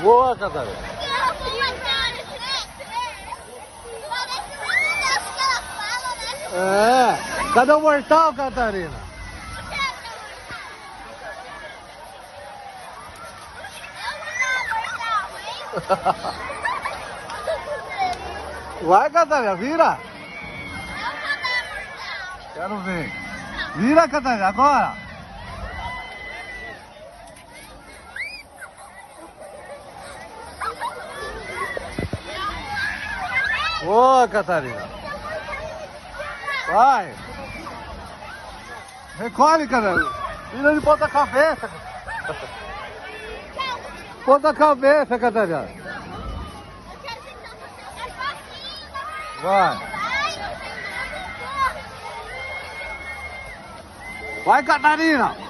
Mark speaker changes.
Speaker 1: Boa, Catarina. É. Cadê o mortal, Catarina? Vai, Catarina, vira. Quero ver. Vira, Catarina, agora. Boa, Catarina. Vai. Recolhe, Catarina. Vira de ponta cabeça. Ponta cabeça, Catarina. Vai. Vai, Catarina.